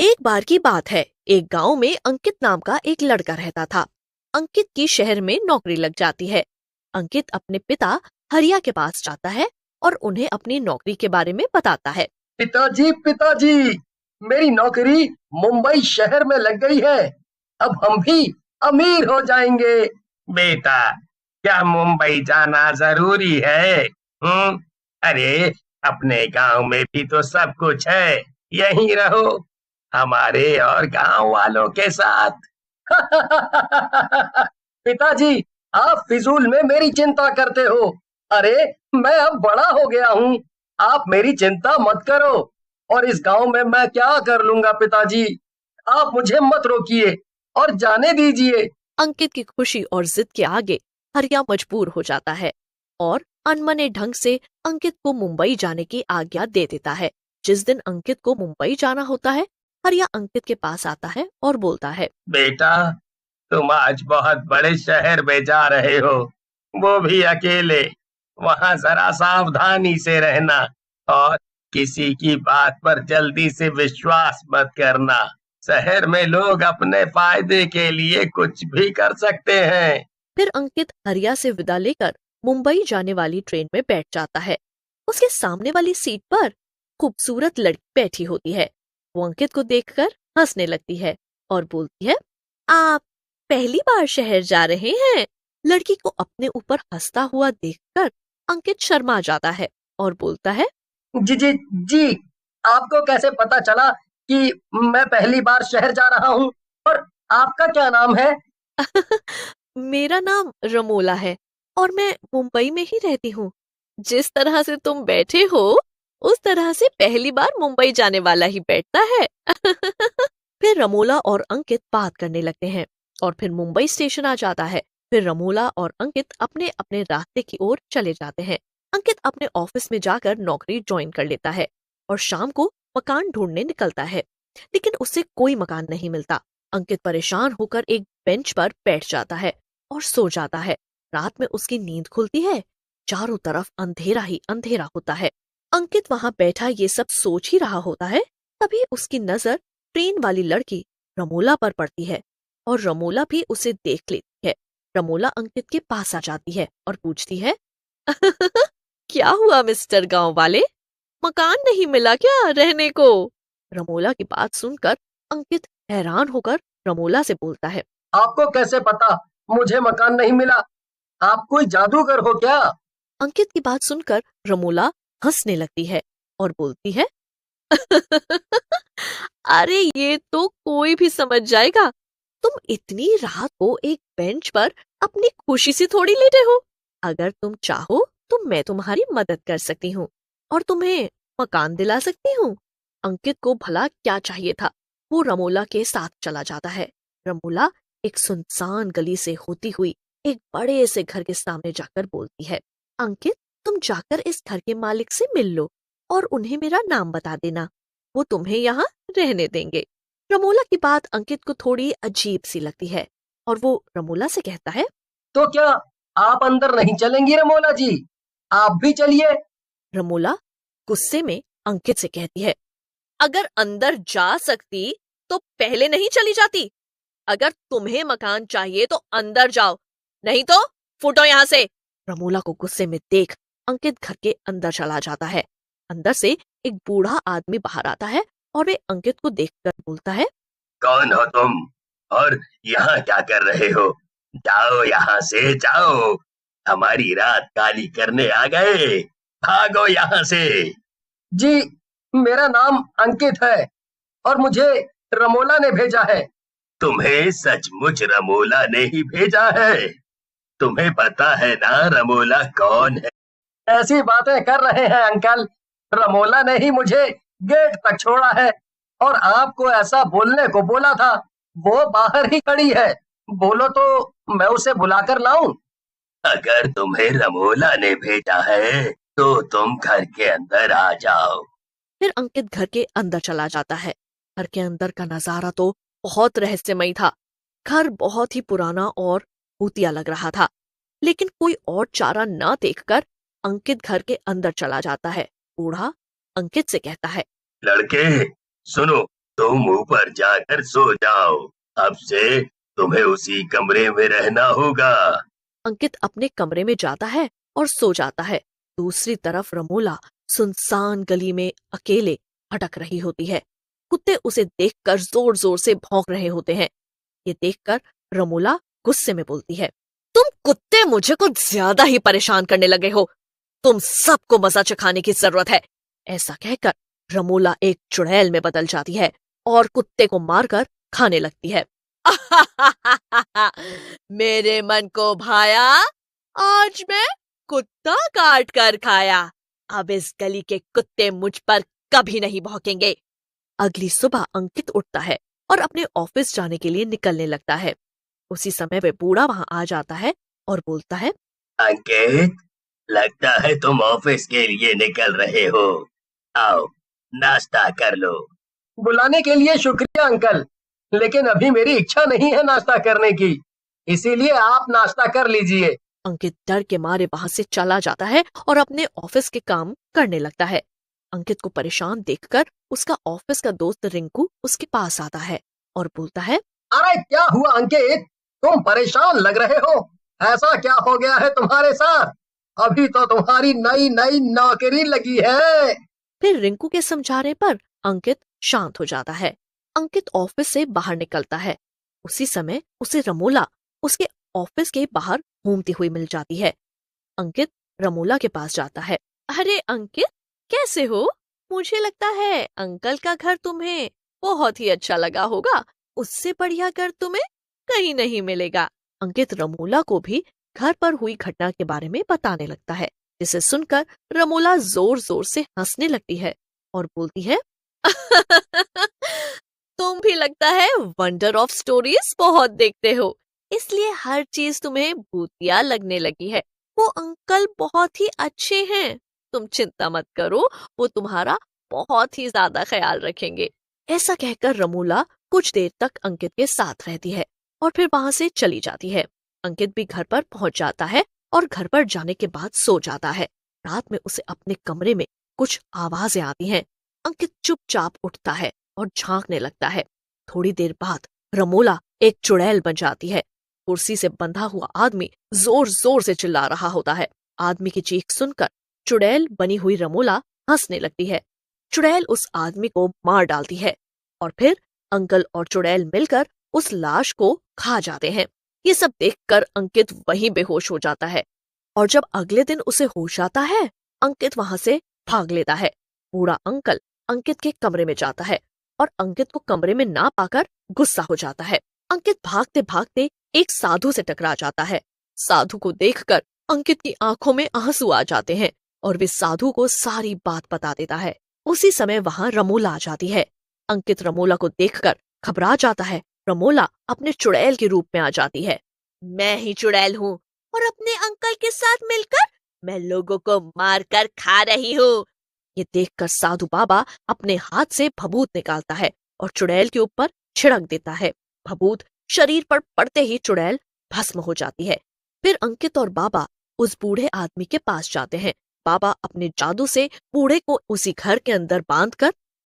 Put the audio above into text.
एक बार की बात है, एक गांव में अंकित नाम का एक लड़का रहता था। अंकित की शहर में नौकरी लग जाती है। अंकित अपने पिता हरिया के पास जाता है और उन्हें अपनी नौकरी के बारे में बताता है। पिताजी पिताजी, मेरी नौकरी मुंबई शहर में लग गई है। अब हम भी अमीर हो जाएंगे। बेटा, क्या मुंबई जाना जरूरी है? अरे, अपने गांव में भी तो सब कुछ है। यहीं रहो, हमारे और गांव वालों के साथ। पिताजी, आप फिजूल में मेरी चिंता करते हो। अरे, मैं अब बड़ा हो गया हूँ। आप मेरी चिंता मत करो। और इस गांव में मैं क्या कर लूंगा पिताजी। आप मुझे मत रोकिए और जाने दीजिए। अंकित की खुशी और जिद के आगे हरिया मजबूर हो जाता है और अनमने ढंग से अंकित को मुंबई जाने की आज्ञा दे देता है। जिस दिन अंकित को मुंबई जाना होता है, हरिया अंकित के पास आता है और बोलता है, बेटा, तुम आज बहुत बड़े शहर में जा रहे हो, वो भी अकेले। वहां जरा सावधानी से रहना और किसी की बात पर जल्दी से विश्वास मत करना। शहर में लोग अपने फायदे के लिए कुछ भी कर सकते हैं। फिर अंकित हरिया से विदा लेकर मुंबई जाने वाली ट्रेन में बैठ जाता है। उसके सामने वाली सीट पर खूबसूरत लड़की बैठी होती है। वो अंकित को देखकर हंसने लगती है और बोलती है, आप पहली बार शहर जा रहे हैं? लड़की को अपने ऊपर हंसता हुआ देखकर अंकित शर्मा जाता है और बोलता है, जी जी जी, आपको कैसे पता चला कि मैं पहली बार शहर जा रहा हूँ? और आपका क्या नाम है? मेरा नाम रमोला है और मैं मुंबई में ही रहती हूँ। जिस तरह से तुम बैठे हो, उस तरह से पहली बार मुंबई जाने वाला ही बैठता है। फिर रमोला और अंकित बात करने लगते हैं और फिर मुंबई स्टेशन आ जाता है। फिर रमोला और अंकित अपने अपने रास्ते की ओर चले जाते हैं। अंकित अपने ऑफिस में जाकर नौकरी ज्वाइन कर लेता है और शाम को मकान ढूंढने निकलता है, लेकिन उसे कोई मकान नहीं मिलता। अंकित परेशान होकर एक बेंच पर बैठ जाता है और सो जाता है। रात में उसकी नींद खुलती है। चारों तरफ अंधेरा ही अंधेरा होता है। अंकित वहां बैठा ये सब सोच ही रहा होता है, तभी उसकी नजर ट्रेन वाली लड़की रमोला पर पड़ती है और रमोला भी उसे देख लेती है। रमोला अंकित के पास आ जाती है और पूछती है, क्या हुआ मिस्टर गांव वाले, मकान नहीं मिला क्या रहने को? रमोला की बात सुनकर अंकित हैरान होकर रमोला से बोलता है, आपको कैसे पता मुझे मकान नहीं मिला? आप कोई जादूगर हो क्या? अंकित की बात सुनकर रमोला हंसने लगती है और बोलती है, अरे ये तो कोई भी समझ जाएगा। तुम इतनी रात को एक बेंच पर अपनी खुशी से थोड़ी लेटे हो। अगर तुम चाहो तो मैं तुम्हारी मदद कर सकती हूँ और तुम्हें मकान दिला सकती हूँ। अंकित को भला क्या चाहिए था, वो रमोला के साथ चला जाता है। रमोला एक सुनसान गली से होती हुई एक बड़े से घर के सामने जाकर बोलती है, अंकित, तुम जाकर इस घर के मालिक से मिल लो और उन्हें मेरा नाम बता देना, वो तुम्हें यहाँ रहने देंगे। रमोला की बात अंकित को थोड़ी अजीब सी लगती है और वो रमोला से कहता है, तो क्या आप अंदर नहीं चलेंगी रमोला जी? आप भी चलिए। रमोला गुस्से में अंकित से कहती है, अगर अंदर जा सकती तो पहले नहीं चली जाती। अगर तुम्हें मकान चाहिए तो अंदर जाओ, नहीं तो फुटो यहाँ से। रमोला को गुस्से में देख अंकित घर के अंदर चला जाता है। अंदर से एक बूढ़ा आदमी बाहर आता है और वे अंकित को देखकर बोलता है, कौन हो तुम और यहाँ क्या कर रहे हो? जाओ यहाँ से, जाओ। हमारी रात काली करने आ गए। भागो यहाँ से। जी, मेरा नाम अंकित है और मुझे रमोला ने भेजा है। तुम्हें सचमुच रमोला ने ही भेजा है? तुम्हें पता है ना रमोला कौन है? ऐसी बातें कर रहे हैं अंकल। रमोला ने ही मुझे गेट तक छोड़ा है और आपको ऐसा बोलने को बोला था। वो बाहर ही खड़ी है। बोलो तो मैं उसे बुलाकर लाऊं? अगर तुम्हें रमोला ने भेजा है तो तुम घर के अंदर आ जाओ। फिर अंकित घर के अंदर चला जाता है। घर के अंदर का नजारा तो बहुत रहस्यमयी था। घर बहुत ही पुराना और भूतिया लग रहा था, लेकिन कोई और चारा न देखकर अंकित घर के अंदर चला जाता है। बूढ़ा अंकित से कहता है, लड़के, सुनो, तुम ऊपर जाकर सो जाओ। अब से तुम्हें उसी कमरे में रहना होगा। अंकित अपने कमरे में जाता है और सो जाता है। दूसरी तरफ रमोला सुनसान गली में अकेले भटक रही होती है। कुत्ते उसे देखकर जोर जोर से भौंक रहे होते हैं। ये देखकर रमोला गुस्से में बोलती है, तुम कुत्ते मुझे कुछ ज्यादा ही परेशान करने लगे हो। तुम सबको मजा चखाने की जरूरत है। ऐसा कहकर रमोला एक चुड़ैल में बदल जाती है और कुत्ते को मारकर खाने लगती है। मेरे मन को भाया, आज मैं कुत्ता काट कर खाया। अब इस गली के कुत्ते मुझ पर कभी नहीं भौंकेंगे। अगली सुबह अंकित उठता है और अपने ऑफिस जाने के लिए निकलने लगता है। उसी समय वे बूढ़ा वहां आ जाता है और बोलता है, अंकित, लगता है तुम ऑफिस के लिए निकल रहे हो। आओ, नाश्ता कर लो। बुलाने के लिए शुक्रिया अंकल, लेकिन अभी मेरी इच्छा नहीं है नाश्ता करने की, इसीलिए आप नाश्ता कर लीजिए। अंकित डर के मारे वहां से चला जाता है और अपने ऑफिस के काम करने लगता है। अंकित को परेशान देखकर उसका ऑफिस का दोस्त रिंकू उसके पास आता है और बोलता है, अरे क्या हुआ अंकित, तुम परेशान लग रहे हो। ऐसा क्या हो गया है तुम्हारे साथ? अभी तो तुम्हारी नई नई नौकरी लगी है। फिर रिंकू के समझाने पर अंकित शांत हो जाता है। अंकित ऑफिस से बाहर निकलता है। उसी समय उसे रमोला उसके ऑफिस के बाहर घूमती हुई मिल जाती है। अंकित रमोला के पास जाता है। अरे अंकित, कैसे हो? मुझे लगता है अंकल का घर तुम्हें बहुत ही अच्छा लगा होगा। उससे बढ़िया घर तुम्हें कहीं नहीं मिलेगा। अंकित रमोला को भी घर पर हुई घटना के बारे में बताने लगता है, जिसे सुनकर रमोला जोर जोर से हंसने लगती है और बोलती है, तुम भी लगता है वंडर ऑफ स्टोरीज बहुत देखते हो, इसलिए हर चीज तुम्हें भूतिया लगने लगी है। वो अंकल बहुत ही अच्छे हैं, तुम चिंता मत करो, वो तुम्हारा बहुत ही ज्यादा ख्याल रखेंगे। ऐसा कहकर रमोला कुछ देर तक अंकित के साथ रहती है और फिर वहां से चली जाती है। अंकित भी घर पर पहुंच जाता है और घर पर जाने के बाद सो जाता है। रात में उसे अपने कमरे में कुछ आवाजें आती हैं। अंकित चुपचाप उठता है और झांकने लगता है। थोड़ी देर बाद रमोला एक चुड़ैल बन जाती है। कुर्सी से बंधा हुआ आदमी जोर जोर से चिल्ला रहा होता है। आदमी की चीख सुनकर चुड़ैल बनी हुई रमोला हंसने लगती है। चुड़ैल उस आदमी को मार डालती है और फिर अंकल और चुड़ैल मिलकर उस लाश को खा जाते हैं। ये सब देखकर अंकित वहीं बेहोश हो जाता है और जब अगले दिन उसे होश आता है, अंकित वहां से भाग लेता है। बूढ़ा अंकल अंकित के कमरे में जाता है और अंकित को कमरे में ना पाकर गुस्सा हो जाता है। अंकित भागते भागते एक साधु से टकरा जाता है। साधु को देखकर अंकित की आंखों में आंसू आ जाते हैं और वे साधु को सारी बात बता देता है। उसी समय वहां रमोला आ जाती है। अंकित रमोला को देखकर घबरा जाता है। रमोला अपने चुड़ैल के रूप में आ जाती है। मैं ही चुड़ैल हूँ और अपने अंकल के साथ मिलकर मैं लोगों को मारकर खा रही हूँ। ये देखकर साधु बाबा अपने हाथ से भभूत निकालता है और चुड़ैल के ऊपर छिड़क देता है। भभूत शरीर पर पड़ते ही चुड़ैल भस्म हो जाती है। फिर अंकित और बाबा उस बूढ़े आदमी के पास जाते हैं। बाबा अपने जादू से बूढ़े को उसी घर के अंदर बांधकर